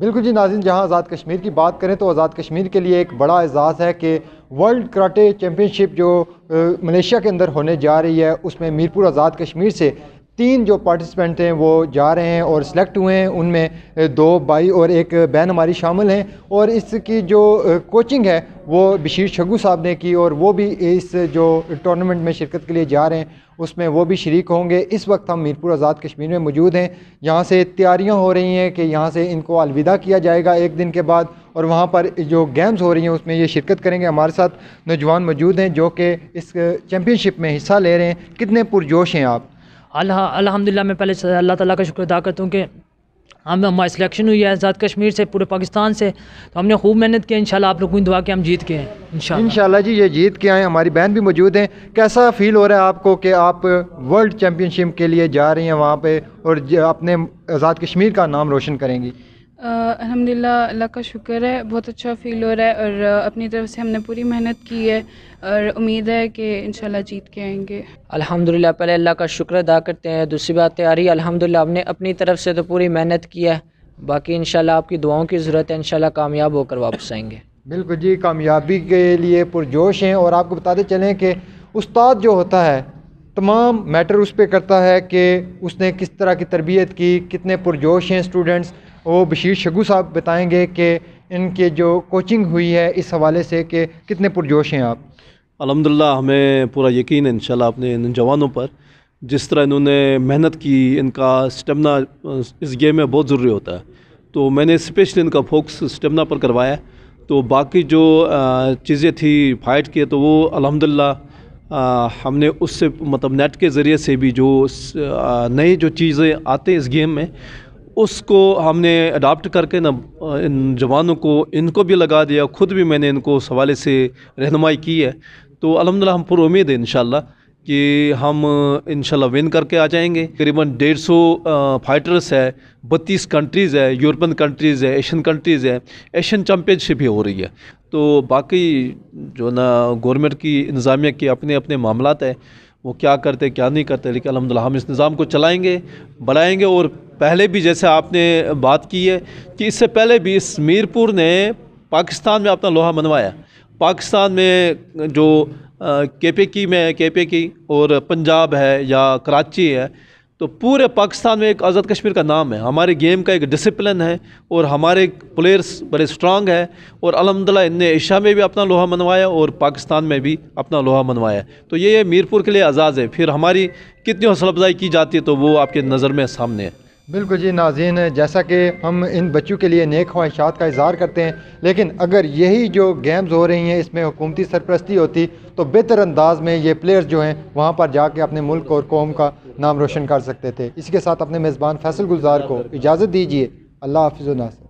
بالکل جی ناظرین، جہاں آزاد کشمیر کی بات کریں تو آزاد کشمیر کے لیے ایک بڑا اعزاز ہے کہ ورلڈ کراٹے چیمپئن شپ جو ملیشیا کے اندر ہونے جا رہی ہے، اس میں میرپور آزاد کشمیر سے 3 جو پارٹیسپینٹ ہیں وہ جا رہے ہیں اور سلیکٹ ہوئے ہیں۔ ان میں 2 بائی اور 1 بہن ہماری شامل ہیں، اور اس کی جو کوچنگ ہے وہ بشیر شگو صاحب نے کی، اور وہ بھی اس جو ٹورنامنٹ میں شرکت کے لیے جا رہے ہیں اس میں وہ بھی شریک ہوں گے۔ اس وقت ہم میرپور آزاد کشمیر میں موجود ہیں، یہاں سے تیاریاں ہو رہی ہیں کہ یہاں سے ان کو الوداع کیا جائے گا 1 دن کے بعد، اور وہاں پر جو گیمز ہو رہی ہیں اس میں یہ شرکت کریں گے۔ ہمارے ساتھ نوجوان موجود ہیں جو کہ اس چیمپئن شپ میں حصہ لے رہے ہیں۔ کتنے پرجوش ہیں آپ؟ الحمدللہ میں پہلے اللہ تعالیٰ کا شکر ادا کرتا ہوں کہ ہماری سلیکشن ہوئی ہے آزاد کشمیر سے، پورے پاکستان سے، تو ہم نے خوب محنت کی، انشاءاللہ آپ لوگوں کی دعا کہ ہم جیت کے ہیں انشاءاللہ جی یہ جیت کے آئیں۔ ہماری بہن بھی موجود ہیں، کیسا فیل ہو رہا ہے آپ کو کہ آپ ورلڈ چیمپئن شپ کے لیے جا رہی ہیں وہاں پہ اور اپنے آزاد کشمیر کا نام روشن کریں گی؟ الحمدللہ اللہ کا شکر ہے، بہت اچھا فیل ہو رہا ہے، اور اپنی طرف سے ہم نے پوری محنت کی ہے اور امید ہے کہ انشاءاللہ جیت کے آئیں گے۔ الحمدللہ پہلے اللہ کا شکر ادا کرتے ہیں، دوسری بات تیاری الحمدللہ ہم نے اپنی طرف سے تو پوری محنت کی ہے، باقی انشاءاللہ آپ کی دعاؤں کی ضرورت ہے، انشاءاللہ کامیاب ہو کر واپس آئیں گے۔ بالکل جی، کامیابی کے لیے پرجوش ہیں، اور آپ کو بتاتے چلیں کہ استاد جو ہوتا ہے تمام میٹر اس پہ کرتا ہے کہ اس نے کس طرح کی تربیت کی، کتنے پرجوش ہیں اسٹوڈنٹس۔ وہ بشیر شگو صاحب بتائیں گے کہ ان کے جو کوچنگ ہوئی ہے اس حوالے سے کہ کتنے پرجوش ہیں آپ؟ الحمدللہ ہمیں پورا یقین ہے انشاءاللہ اپنے ان جوانوں پر، جس طرح انہوں نے محنت کی، ان کا اسٹیمنا اس گیم میں بہت ضروری ہوتا ہے، تو میں نے اسپیشلی ان کا فوکس اسٹیمنا پر کروایا۔ تو باقی جو چیزیں تھی فائٹ کی تو وہ الحمدللہ ہم نے اس سے مطلب نیٹ کے ذریعے سے بھی جو نئی جو چیزیں آتے ہیں اس گیم میں اس کو ہم نے اڈاپٹ کر کے نا ان جوانوں کو ان کو بھی لگا دیا، خود بھی میں نے ان کو اس حوالے سے رہنمائی کی ہے۔ تو الحمدللہ ہم پر امید ہے انشاءاللہ کہ ہم انشاءاللہ ون کر کے آ جائیں گے۔ تقریباً 150 فائٹرس ہے، 32 کنٹریز ہے، یورپین کنٹریز ہے، ایشین کنٹریز ہے، ایشین چیمپئن شپ ہی ہو رہی ہے۔ تو باقی جو نا گورنمنٹ کی انتظامیہ کے اپنے اپنے معاملات ہیں، وہ کیا کرتے کیا نہیں کرتے، لیکن الحمدللہ ہم اس نظام کو چلائیں گے، بڑھائیں گے۔ اور پہلے بھی جیسے آپ نے بات کی ہے کہ اس سے پہلے بھی اس میرپور نے پاکستان میں اپنا لوہا منوایا، پاکستان میں جو کے پی کی اور پنجاب ہے یا کراچی ہے، تو پورے پاکستان میں ایک آزاد کشمیر کا نام ہے، ہمارے گیم کا ایک ڈسپلن ہے، اور ہمارے پلیئرز بڑے سٹرانگ ہیں، اور الحمدللہ ان نے ایشیا میں بھی اپنا لوہا منوایا اور پاکستان میں بھی اپنا لوہا منوایا۔ تو یہ میرپور کے لیے اعزاز ہے، پھر ہماری کتنی حوصلہ افزائی کی جاتی ہے تو وہ آپ کے نظر میں سامنے ہے۔ بالکل جی ناظرین، جیسا کہ ہم ان بچوں کے لیے نیک خواہشات کا اظہار کرتے ہیں، لیکن اگر یہی جو گیمز ہو رہی ہیں اس میں حکومتی سرپرستی ہوتی تو بہتر انداز میں یہ پلیئرز جو ہیں وہاں پر جا کے اپنے ملک اور قوم کا نام روشن کر سکتے تھے۔ اسی کے ساتھ اپنے میزبان فیصل گلزار کو اجازت دیجیے۔ اللہ حافظ و ناصر۔